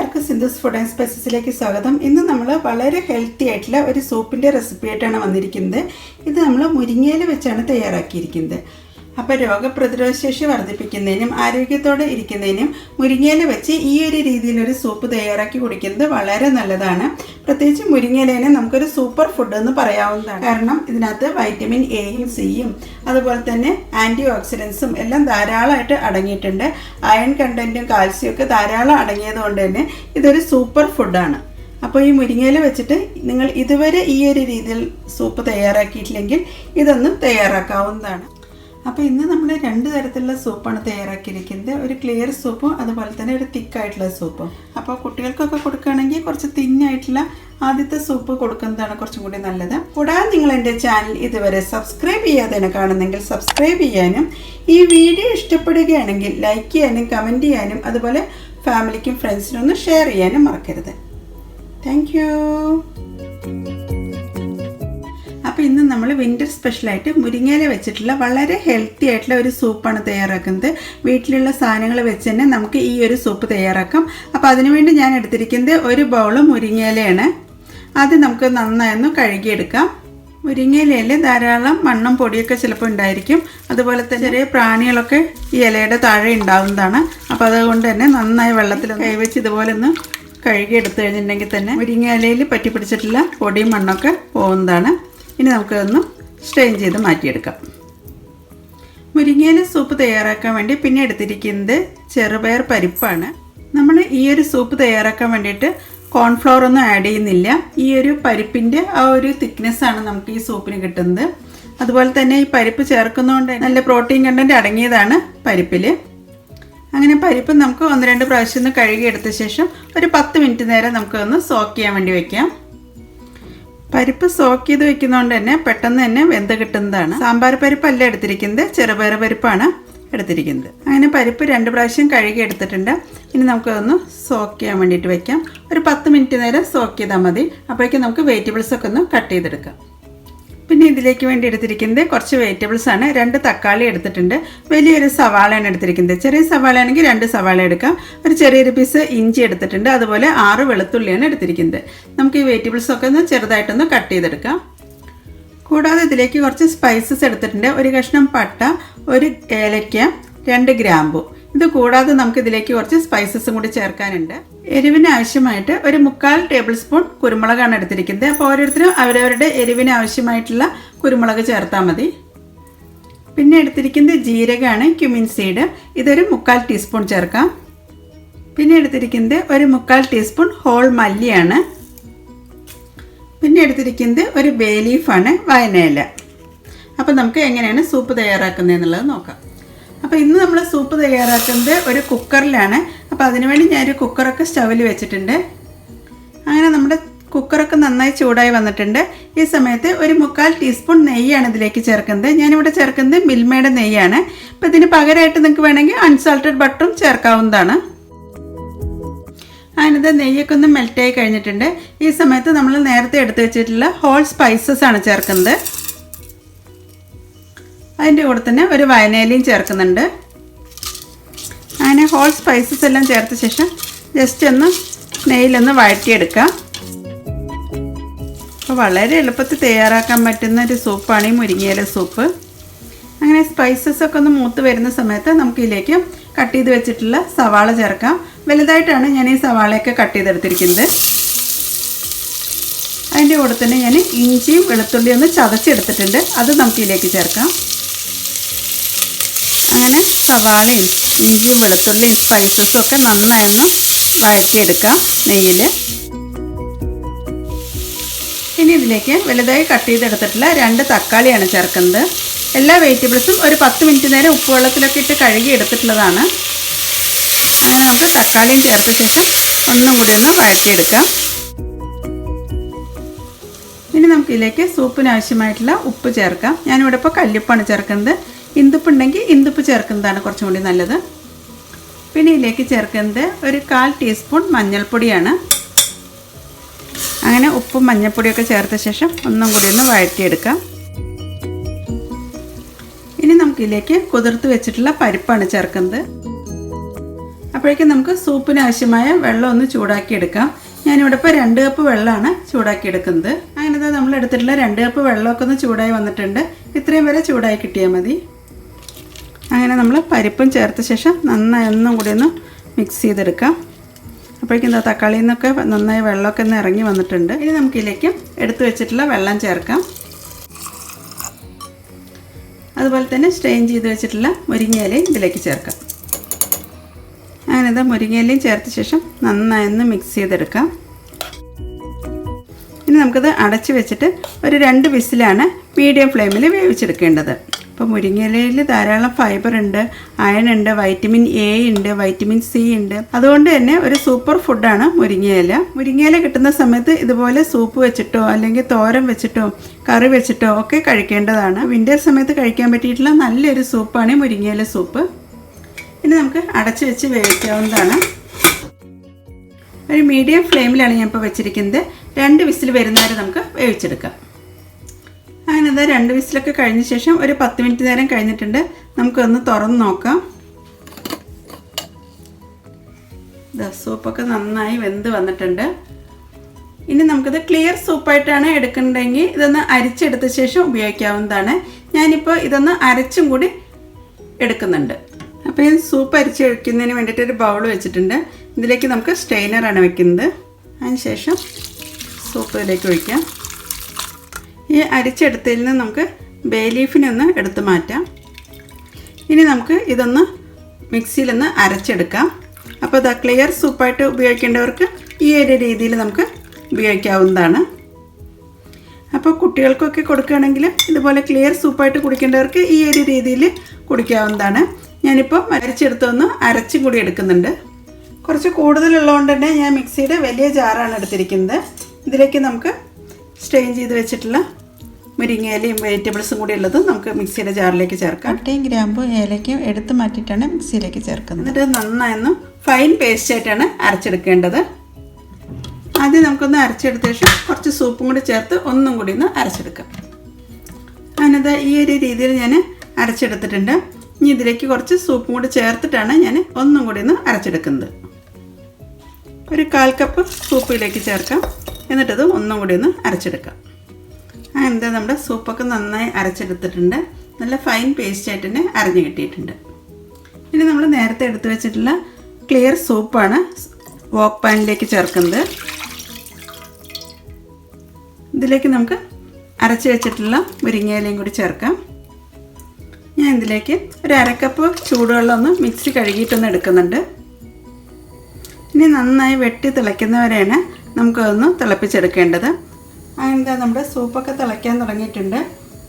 എല്ലാവർക്കും Sindhu's food and സ്പൈസസിലേക്ക് സ്വാഗതം. ഇന്ന് നമ്മൾ വളരെ ഹെൽത്തി ആയിട്ടുള്ള ഒരു സൂപ്പിൻ്റെ റെസിപ്പി ആയിട്ടാണ് വന്നിരിക്കുന്നത്. ഇത് നമ്മൾ മുരിങ്ങയില വെച്ചാണ് തയ്യാറാക്കിയിരിക്കുന്നത്. അപ്പോൾ രോഗപ്രതിരോധ ശേഷി വർദ്ധിപ്പിക്കുന്നതിനും ആരോഗ്യത്തോടെ ഇരിക്കുന്നതിനും മുരിങ്ങയില വെച്ച് ഈ ഒരു രീതിയിലൊരു സൂപ്പ് തയ്യാറാക്കി കുടിക്കുന്നത് വളരെ നല്ലതാണ്. പ്രത്യേകിച്ച് മുരിങ്ങയിലേനെ നമുക്കൊരു സൂപ്പർ ഫുഡ് എന്ന് പറയാവുന്നതാണ്. കാരണം ഇതിനകത്ത് വൈറ്റമിൻ എയും സിയും അതുപോലെ തന്നെ ആൻറ്റി ഓക്സിഡൻസും എല്ലാം ധാരാളമായിട്ട് അടങ്ങിയിട്ടുണ്ട്. അയൺ കണ്ടൻറ്റും കാൽസ്യം ഒക്കെ ധാരാളം അടങ്ങിയതുകൊണ്ട് തന്നെ ഇതൊരു സൂപ്പർ ഫുഡാണ്. അപ്പോൾ ഈ മുരിങ്ങയില വെച്ചിട്ട് നിങ്ങൾ ഇതുവരെ ഈ ഒരു രീതിയിൽ സൂപ്പ് തയ്യാറാക്കിയിട്ടില്ലെങ്കിൽ ഇതൊന്നും തയ്യാറാക്കാവുന്നതാണ്. അപ്പോൾ ഇന്ന് നമ്മൾ രണ്ട് തരത്തിലുള്ള സൂപ്പാണ് തയ്യാറാക്കിയിരിക്കുന്നത്. ഒരു ക്ലിയർ സൂപ്പും അതുപോലെ തന്നെ ഒരു തിക്കായിട്ടുള്ള സൂപ്പും. അപ്പോൾ കുട്ടികൾക്കൊക്കെ കൊടുക്കുകയാണെങ്കിൽ കുറച്ച് തിന്നായിട്ടുള്ള ആദ്യത്തെ സൂപ്പ് കൊടുക്കുന്നതാണ് കുറച്ചും കൂടി നല്ലത്. കൂടാതെ നിങ്ങൾ എൻ്റെ ചാനൽ ഇതുവരെ സബ്സ്ക്രൈബ് ചെയ്യാതെയാണ് കാണുന്നെങ്കിൽ സബ്സ്ക്രൈബ് ചെയ്യാനും ഈ വീഡിയോ ഇഷ്ടപ്പെടുകയാണെങ്കിൽ ലൈക്ക് ചെയ്യാനും കമൻറ്റ് ചെയ്യാനും അതുപോലെ ഫാമിലിക്കും ഫ്രണ്ട്സിനും ഒന്ന് ഷെയർ ചെയ്യാനും മറക്കരുത്. Thank you. അപ്പോൾ ഇന്ന് നമ്മൾ വിൻ്റർ സ്പെഷ്യലായിട്ട് മുരിങ്ങയില വെച്ചിട്ടുള്ള വളരെ ഹെൽത്തി ആയിട്ടുള്ള ഒരു സൂപ്പാണ് തയ്യാറാക്കുന്നത്. വീട്ടിലുള്ള സാധനങ്ങൾ വെച്ച് തന്നെ നമുക്ക് ഈ ഒരു സൂപ്പ് തയ്യാറാക്കാം. അപ്പോൾ അതിനുവേണ്ടി ഞാൻ എടുത്തിരിക്കുന്നത് ഒരു ബൗൾ മുരിങ്ങയിലയാണ്. ആദ്യം നമുക്ക് നന്നായൊന്ന് കഴുകിയെടുക്കാം. മുരിങ്ങയിലയിൽ ധാരാളം മണ്ണും പൊടിയൊക്കെ ചിലപ്പോൾ ഉണ്ടായിരിക്കും. അതുപോലെ തന്നെ ചെറിയ പ്രാണികളൊക്കെ ഈ ഇലയുടെ താഴെ ഉണ്ടാവുന്നതാണ്. അപ്പോൾ അതുകൊണ്ട് തന്നെ നന്നായി വെള്ളത്തിൽ കൈവച്ച് ഇതുപോലെ ഒന്ന് കഴുകിയെടുത്തു കഴിഞ്ഞിട്ടുണ്ടെങ്കിൽ തന്നെ മുരിങ്ങയിലയിൽ പറ്റി പിടിച്ചിട്ടുള്ള പൊടിയും മണ്ണൊക്കെ പോകുന്നതാണ്. ഇനി നമുക്കതൊന്ന് സ്ട്രെയിൻ ചെയ്ത് മാറ്റിയെടുക്കാം. മുരിങ്ങയില സൂപ്പ് തയ്യാറാക്കാൻ വേണ്ടി പിന്നെ എടുത്തിരിക്കുന്നത് ചെറുപയർ പരിപ്പാണ്. നമ്മൾ ഈ ഒരു സൂപ്പ് തയ്യാറാക്കാൻ വേണ്ടിയിട്ട് കോൺഫ്ലവർ ഒന്നും ആഡ് ചെയ്യുന്നില്ല. ഈ ഒരു പരിപ്പിൻ്റെ ആ ഒരു തിക്നെസ്സാണ് നമുക്ക് ഈ സൂപ്പിന് കിട്ടുന്നത്. അതുപോലെ തന്നെ ഈ പരിപ്പ് ചേർക്കുന്നതുകൊണ്ട് നല്ല പ്രോട്ടീൻ കണ്ടൻറ്റ് അടങ്ങിയതാണ് പരിപ്പിൽ. അങ്ങനെ പരിപ്പ് നമുക്ക് 1-2 പ്രാവശ്യം ഒന്ന് കഴുകിയെടുത്ത ശേഷം ഒരു 10 മിനിറ്റ് നേരം നമുക്കൊന്ന് സോക്ക് ചെയ്യാൻ വേണ്ടി വയ്ക്കാം. പരിപ്പ് സോക്ക് ചെയ്ത് വെക്കുന്നതുകൊണ്ട് തന്നെ പെട്ടെന്ന് തന്നെ വെന്ത് കിട്ടുന്നതാണ്. സാമ്പാർ പരിപ്പല്ല എടുത്തിരിക്കുന്നത്, ചെറുപയർ പരിപ്പാണ് എടുത്തിരിക്കുന്നത്. അങ്ങനെ പരിപ്പ് 2 പ്രാവശ്യം കഴുകി എടുത്തിട്ടുണ്ട്. ഇനി നമുക്കതൊന്ന് സോക്ക് ചെയ്യാൻ വേണ്ടിയിട്ട് വയ്ക്കാം. ഒരു 10 മിനിറ്റ് നേരം സോക്ക് ചെയ്താൽ മതി. അപ്പോഴേക്കും നമുക്ക് വെജിറ്റബിൾസൊക്കെ ഒന്ന് കട്ട് ചെയ്തെടുക്കാം. പിന്നെ ഇതിലേക്ക് വേണ്ടി എടുത്തിരിക്കുന്നത് കുറച്ച് വെജിറ്റബിൾസ് ആണ്. 2 തക്കാളി എടുത്തിട്ടുണ്ട്. വലിയൊരു സവാളയാണ് എടുത്തിരിക്കുന്നത്. ചെറിയ സവാള ആണെങ്കിൽ 2 സവാള എടുക്കാം. ഒരു ചെറിയൊരു പീസ് ഇഞ്ചി എടുത്തിട്ടുണ്ട്. അതുപോലെ 6 വെളുത്തുള്ളിയാണ് എടുത്തിരിക്കുന്നത്. നമുക്ക് ഈ വെജിറ്റബിൾസൊക്കെ ഒന്ന് ചെറുതായിട്ടൊന്ന് കട്ട് ചെയ്തെടുക്കാം. കൂടാതെ ഇതിലേക്ക് കുറച്ച് സ്പൈസസ് എടുത്തിട്ടുണ്ട്. ഒരു കഷ്ണം പട്ട, ഒരു ഏലക്ക, 2 ഗ്രാമ്പു. ഇത് കൂടാതെ നമുക്ക് ഇതിലേക്ക് കുറച്ച് സ്പൈസസും കൂടി ചേർക്കാനുണ്ട്. എരിവിന് ആവശ്യമായിട്ട് ഒരു 3/4 ടേബിൾ സ്പൂൺ കുരുമുളകാണ് എടുത്തിരിക്കുന്നത്. അപ്പോൾ ഓരോരുത്തരും അവരവരുടെ എരിവിന് ആവശ്യമായിട്ടുള്ള കുരുമുളക് ചേർത്താൽ മതി. പിന്നെ എടുത്തിരിക്കുന്നത് ജീരകമാണ്, ക്യുമിൻ സീഡ്. ഇതൊരു 3/4 ടീസ്പൂൺ ചേർക്കാം. പിന്നെ എടുത്തിരിക്കുന്നത് ഒരു 3/4 ടീസ്പൂൺ ഹോൾ മല്ലിയാണ്. പിന്നെ എടുത്തിരിക്കുന്നത് ഒരു ബേ ലീഫാണ്, വയനയില. അപ്പോൾ നമുക്ക് എങ്ങനെയാണ് സൂപ്പ് തയ്യാറാക്കുന്നതെന്നുള്ളത് നോക്കാം. അപ്പോൾ ഇന്ന് നമ്മൾ സൂപ്പ് തയ്യാറാക്കുന്നത് ഒരു കുക്കറിലാണ്. അപ്പോൾ അതിനുവേണ്ടി ഞാനൊരു കുക്കറൊക്കെ സ്റ്റൗവിൽ വെച്ചിട്ടുണ്ട്. അങ്ങനെ നമ്മുടെ കുക്കറൊക്കെ നന്നായി ചൂടായി വന്നിട്ടുണ്ട്. ഈ സമയത്ത് ഒരു 3/4 ടീസ്പൂൺ നെയ്യാണ് ഇതിലേക്ക് ചേർക്കുന്നത്. ഞാനിവിടെ ചേർക്കുന്നത് മിൽമയുടെ നെയ്യാണ്. അപ്പോൾ ഇതിന് പകരമായിട്ട് നിങ്ങൾക്ക് വേണമെങ്കിൽ അൺസാൾട്ടഡ് ബട്ടറും ചേർക്കാവുന്നതാണ്. അതിനകത്ത് നെയ്യൊക്കെ ഒന്ന് മെൽറ്റായി കഴിഞ്ഞിട്ടുണ്ട്. ഈ സമയത്ത് നമ്മൾ നേരത്തെ എടുത്ത് വെച്ചിട്ടുള്ള ഹോൾ സ്പൈസസ് ആണ് ചേർക്കുന്നത്. അതിൻ്റെ കൂടെ തന്നെ ഒരു വയനയിലയും ചേർക്കുന്നുണ്ട്. അങ്ങനെ ഹോൾ സ്പൈസസ് എല്ലാം ചേർത്ത ശേഷം ജസ്റ്റ് ഒന്ന് നെയ്യിലൊന്ന് വഴറ്റിയെടുക്കാം. അപ്പോൾ വളരെ എളുപ്പത്തിൽ തയ്യാറാക്കാൻ പറ്റുന്ന ഒരു സൂപ്പാണ് ഈ മുരിങ്ങയില സൂപ്പ്. അങ്ങനെ സ്പൈസസ് ഒക്കെ ഒന്ന് മൂത്ത് വരുന്ന സമയത്ത് നമുക്ക് ഇതിലേക്ക് കട്ട് ചെയ്ത് വെച്ചിട്ടുള്ള സവാള ചേർക്കാം. വലുതായിട്ടാണ് ഞാൻ ഈ സവാളയൊക്കെ കട്ട് ചെയ്തെടുത്തിരിക്കുന്നത്. അതിൻ്റെ കൂടെ തന്നെ ഞാൻ ഇഞ്ചിയും വെളുത്തുള്ളിയും ഒന്ന് ചതച്ചെടുത്തിട്ടുണ്ട്. അത് നമുക്ക് ഇതിലേക്ക് ചേർക്കാം. അങ്ങനെ സവാളയും ഇഞ്ചിയും വെളുത്തുള്ളിയും സ്പൈസസും ഒക്കെ നന്നായൊന്ന് വഴറ്റിയെടുക്കാം നെയ്യിൽ. ഇനി ഇതിലേക്ക് വലുതായി കട്ട് ചെയ്തെടുത്തിട്ടുള്ള 2 തക്കാളിയാണ് ചേർക്കുന്നത്. എല്ലാ വെജിറ്റബിൾസും ഒരു 10 മിനിറ്റ് നേരം ഉപ്പുവെള്ളത്തിലൊക്കെ ഇട്ട് കഴുകി എടുത്തിട്ടുള്ളതാണ്. അങ്ങനെ നമുക്ക് തക്കാളിയും ചേർത്ത ശേഷം ഒന്നും കൂടി ഒന്ന് വഴറ്റിയെടുക്കാം. ഇനി നമുക്കിതിലേക്ക് സൂപ്പിന് ആവശ്യമായിട്ടുള്ള ഉപ്പ് ചേർക്കാം. ഞാനിവിടെ ഇപ്പോൾ കല്ലുപ്പാണ് ചേർക്കുന്നത്. ഇന്ദുപ്പുണ്ടെങ്കിൽ ഇന്ദുപ്പ് ചേർക്കുന്നതാണ് കുറച്ചും കൂടി നല്ലത്. പിന്നെ ഇതിലേക്ക് ചേർക്കുന്നത് ഒരു 1/4 ടീസ്പൂൺ മഞ്ഞൾപ്പൊടിയാണ്. അങ്ങനെ ഉപ്പും മഞ്ഞൾപ്പൊടിയൊക്കെ ചേർത്ത ശേഷം ഒന്നും കൂടി ഒന്ന് വഴറ്റിയെടുക്കാം. ഇനി നമുക്കിതിലേക്ക് കുതിർത്ത് വെച്ചിട്ടുള്ള പരിപ്പാണ് ചേർക്കുന്നത്. അപ്പോൾ അപ്പോഴേക്കും നമുക്ക് സൂപ്പിന് ആവശ്യമായ വെള്ളം ഒന്ന് ചൂടാക്കി എടുക്കാം. ഞാനിവിടെ ഇപ്പോൾ 2 കപ്പ് വെള്ളമാണ് ചൂടാക്കി എടുക്കുന്നത്. അങ്ങനെ നമ്മൾ എടുത്തിട്ടുള്ള 2 കപ്പ് വെള്ളമൊക്കെ ഒന്ന് ചൂടായി വന്നിട്ടുണ്ട്. ഇത്രയും വരെ ചൂടായി കിട്ടിയാൽ മതി. അങ്ങനെ നമ്മൾ പരിപ്പും ചേർത്ത ശേഷം നന്നായി ഒന്നും കൂടി ഒന്ന് മിക്സ് ചെയ്തെടുക്കാം. അപ്പോഴേക്കും എന്താ തക്കാളിയിൽ നിന്നൊക്കെ നന്നായി വെള്ളമൊക്കെ ഒന്ന് ഇറങ്ങി വന്നിട്ടുണ്ട്. ഇനി നമുക്കിതിലേക്ക് എടുത്തു വെച്ചിട്ടുള്ള വെള്ളം ചേർക്കാം. അതുപോലെ തന്നെ സ്ട്രെയിൻ ചെയ്ത് വെച്ചിട്ടുള്ള മുരിങ്ങയിലയും ഇതിലേക്ക് ചേർക്കാം. അങ്ങനെ ഇത് മുരിങ്ങയിലയും ചേർത്ത ശേഷം നന്നായി ഒന്ന് മിക്സ് ചെയ്തെടുക്കാം. ഇനി നമുക്കിത് അടച്ച് വെച്ചിട്ട് ഒരു 2 വിസിലാണ് മീഡിയം ഫ്ലെയിമിൽ വേവിച്ചെടുക്കേണ്ടത്. അപ്പോൾ മുരിങ്ങയിലയിൽ ധാരാളം ഫൈബർ ഉണ്ട്, അയൺ ഉണ്ട്, വൈറ്റമിൻ എ ഉണ്ട്, വൈറ്റമിൻ സി ഉണ്ട്. അതുകൊണ്ട് തന്നെ ഒരു സൂപ്പർ ഫുഡാണ് മുരിങ്ങയില. മുരിങ്ങയില കിട്ടുന്ന സമയത്ത് ഇതുപോലെ സൂപ്പ് വെച്ചിട്ടോ അല്ലെങ്കിൽ തോരൻ വെച്ചിട്ടോ കറി വെച്ചിട്ടോ ഒക്കെ കഴിക്കേണ്ടതാണ്. വിൻ്റർ സമയത്ത് കഴിക്കാൻ പറ്റിയിട്ടുള്ള നല്ലൊരു സൂപ്പാണ് മുരിങ്ങയില സൂപ്പ്. ഇനി നമുക്ക് അടച്ച് വെച്ച് വേവിക്കാവുന്നതാണ്. ഒരു മീഡിയം ഫ്ലെയിമിലാണ് ഞാൻ ഇപ്പോൾ വെച്ചിരിക്കുന്നത്. 2 വിസിൽ വരുന്നവരെ നമുക്ക് വേവിച്ചെടുക്കാം. അങ്ങനെ 2 വിസിലൊക്കെ കഴിഞ്ഞ ശേഷം ഒരു 10 മിനിറ്റ് നേരം കഴിഞ്ഞിട്ടുണ്ട്. നമുക്കൊന്ന് തുറന്ന് നോക്കാം. സൂപ്പൊക്കെ നന്നായി വെന്ത് വന്നിട്ടുണ്ട്. ഇനി നമുക്കിത് ക്ലിയർ സൂപ്പായിട്ടാണ് എടുക്കേണ്ടതെങ്കിൽ ഇതൊന്ന് അരിച്ചെടുത്ത ശേഷം ഉപയോഗിക്കാവുന്നതാണ്. ഞാനിപ്പോൾ ഇതൊന്ന് അരച്ചും കൂടി എടുക്കുന്നുണ്ട്. അപ്പോൾ ഞാൻ സൂപ്പ് അരിച്ചെടുക്കുന്നതിന് വേണ്ടിയിട്ട് ഒരു ബൗൾ വെച്ചിട്ടുണ്ട്. ഇതിലേക്ക് നമുക്ക് സ്ട്രെയിനറാണ് വെക്കുന്നത്. അതിന് ശേഷം സൂപ്പ് ഇതിലേക്ക് ഒഴിക്കാം. ഈ അരിച്ചെടുത്തതിൽ നിന്ന് നമുക്ക് ബേ ലീഫിനെ ഒന്ന് എടുത്ത് മാറ്റാം. ഇനി നമുക്ക് ഇതൊന്ന് മിക്സിയിലൊന്ന് അരച്ചെടുക്കാം. അപ്പോൾ ഇത് ക്ലിയർ സൂപ്പായിട്ട് ഉപയോഗിക്കേണ്ടവർക്ക് ഈ ഒരു രീതിയിൽ നമുക്ക് ഉപയോഗിക്കാവുന്നതാണ്. അപ്പോൾ കുട്ടികൾക്കൊക്കെ കൊടുക്കുകയാണെങ്കിൽ ഇതുപോലെ ക്ലിയർ സൂപ്പായിട്ട് കുടിക്കേണ്ടവർക്ക് ഈ ഒരു രീതിയിൽ കുടിക്കാവുന്നതാണ്. ഞാനിപ്പോൾ അരച്ചെടുത്തൊന്ന് അരച്ചും കൂടി എടുക്കുന്നുണ്ട്. കുറച്ച് കൂടുതലുള്ളതുകൊണ്ട് തന്നെ ഞാൻ മിക്സിയുടെ വലിയ ജാറാണ് എടുത്തിരിക്കുന്നത്. ഇതിലേക്ക് നമുക്ക് സ്ട്രെയിൻ ചെയ്ത് വെച്ചിട്ടുള്ള മുരിങ്ങയിലയും വെജിറ്റബിൾസും കൂടി ഉള്ളത് നമുക്ക് മിക്സിയുടെ ജാറിലേക്ക് ചേർക്കാം. പട്ടയും ഗ്രാമ്പും ഏലക്കയും എടുത്ത് മാറ്റിയിട്ടാണ് മിക്സിയിലേക്ക് ചേർക്കുന്നത്. എന്നിട്ട് നന്നായൊന്ന് ഫൈൻ പേസ്റ്റായിട്ടാണ് അരച്ചെടുക്കേണ്ടത്. ആദ്യം നമുക്കൊന്ന് അരച്ചെടുത്ത ശേഷം കുറച്ച് സൂപ്പും കൂടി ചേർത്ത് ഒന്നും കൂടി ഒന്ന് അരച്ചെടുക്കാം. അതിനത് ഈ ഒരു രീതിയിൽ ഞാൻ അരച്ചെടുത്തിട്ടുണ്ട്. ഇനി ഇതിലേക്ക് കുറച്ച് സൂപ്പും കൂടി ചേർത്തിട്ടാണ് ഞാൻ ഒന്നും കൂടി ഒന്ന് അരച്ചെടുക്കുന്നത്. ഒരു 1/4 കപ്പ് സൂപ്പിലേക്ക് ചേർക്കാം. എന്നിട്ടത് ഒന്നും കൂടി ഒന്ന് അരച്ചെടുക്കാം. എന്താ നമ്മുടെ സൂപ്പൊക്കെ നന്നായി അരച്ചെടുത്തിട്ടുണ്ട്. നല്ല ഫൈൻ പേസ്റ്റായിട്ട് തന്നെ അരഞ്ഞു കിട്ടിയിട്ടുണ്ട്. ഇനി നമ്മൾ നേരത്തെ എടുത്തു വെച്ചിട്ടുള്ള ക്ലിയർ സൂപ്പാണ് വോക്ക് പാനിലേക്ക് ചേർക്കുന്നത്. ഇതിലേക്ക് നമുക്ക് അരച്ച് വെച്ചിട്ടുള്ള മുരിങ്ങയിലയും കൂടി ചേർക്കാം. ഞാൻ ഇതിലേക്ക് ഒരു 1/2 കപ്പ് ചൂടുവെള്ളം ഒന്ന് മിക്സി കഴുകിയിട്ടൊന്ന് എടുക്കുന്നുണ്ട്. ഇനി നന്നായി വെട്ടി തിളയ്ക്കുന്നവരെയാണ് നമുക്കതൊന്ന് തിളപ്പിച്ചെടുക്കേണ്ടത്. എന്താ നമ്മുടെ സൂപ്പൊക്കെ തിളയ്ക്കാൻ തുടങ്ങിയിട്ടുണ്ട്.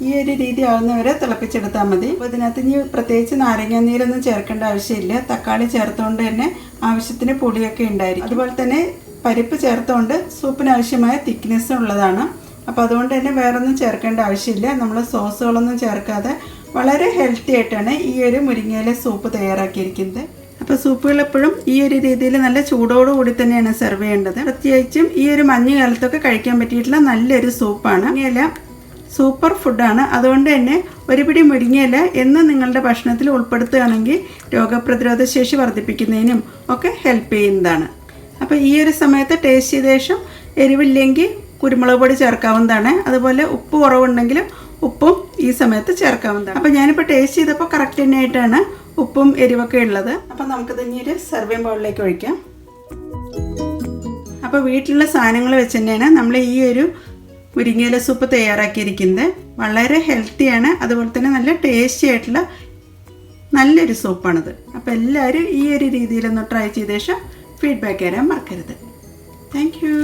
ഈ ഒരു രീതി ആവുന്നവരെ തിളപ്പിച്ചെടുത്താൽ മതി. അപ്പോൾ ഇതിനകത്ത് ഇനി പ്രത്യേകിച്ച് നാരങ്ങാനീരൊന്നും ചേർക്കേണ്ട ആവശ്യമില്ല. തക്കാളി ചേർത്തുകൊണ്ട് തന്നെ ആവശ്യത്തിന് പൊടിയൊക്കെ ഉണ്ടായിരിക്കും. അതുപോലെ തന്നെ പരിപ്പ് ചേർത്തുകൊണ്ട് സൂപ്പിന് ആവശ്യമായ തിക്നെസ്സും ഉള്ളതാണ്. അപ്പോൾ അതുകൊണ്ട് തന്നെ വേറൊന്നും ചേർക്കേണ്ട ആവശ്യമില്ല. നമ്മൾ സോസുകളൊന്നും ചേർക്കാതെ വളരെ ഹെൽത്തി ആയിട്ടാണ് ഈ ഒരു മുരിങ്ങയില സൂപ്പ് തയ്യാറാക്കിയിരിക്കുന്നത്. അപ്പോൾ സൂപ്പുകൾ എപ്പോഴും ഈ ഒരു രീതിയിൽ നല്ല ചൂടോടുകൂടി തന്നെയാണ് സെർവ് ചെയ്യേണ്ടത്. പ്രത്യേകിച്ചും ഈ ഒരു മഞ്ഞുകാലത്തൊക്കെ കഴിക്കാൻ പറ്റിയിട്ടുള്ള നല്ലൊരു സൂപ്പാണ്. മുരിങ്ങയില സൂപ്പർ ഫുഡാണ്. അതുകൊണ്ട് തന്നെ ഒരു പിടി മുരിങ്ങയില എന്ന് നിങ്ങളുടെ ഭക്ഷണത്തിൽ ഉൾപ്പെടുത്തുകയാണെങ്കിൽ രോഗപ്രതിരോധ ശേഷി വർദ്ധിപ്പിക്കുന്നതിനും ഒക്കെ ഹെൽപ്പ് ചെയ്യുന്നതാണ്. അപ്പോൾ ഈ ഒരു സമയത്ത് ടേസ്റ്റ് ചെയ്ത ശേഷം എരിവില്ലെങ്കിൽ കുരുമുളക് പൊടി ചേർക്കാവുന്നതാണ്. അതുപോലെ ഉപ്പ് കുറവുണ്ടെങ്കിലും ഉപ്പും ഈ സമയത്ത് ചേർക്കാവുന്നതാണ്. അപ്പോൾ ഞാനിപ്പോൾ ടേസ്റ്റ് ചെയ്തപ്പോൾ കറക്റ്റ് തന്നെയായിട്ടാണ് ഉപ്പും എരിവൊക്കെ ഉള്ളത്. അപ്പോൾ നമുക്കിത് ഇനി ഒരു സെർവിങ് ബൗളിലേക്ക് ഒഴിക്കാം. അപ്പോൾ വീട്ടിലുള്ള സാധനങ്ങൾ വെച്ച് തന്നെയാണ് നമ്മൾ ഈ ഒരു മുരിങ്ങയില സൂപ്പ് തയ്യാറാക്കിയിരിക്കുന്നത്. വളരെ ഹെൽത്തിയാണ്. അതുപോലെ തന്നെ നല്ല ടേസ്റ്റി ആയിട്ടുള്ള നല്ലൊരു സൂപ്പാണിത്. അപ്പോൾ എല്ലാവരും ഈ ഒരു രീതിയിലൊന്ന് ട്രൈ ചെയ്ത ശേഷം ഫീഡ്ബാക്ക് തരാൻ മറക്കരുത്. Thank you.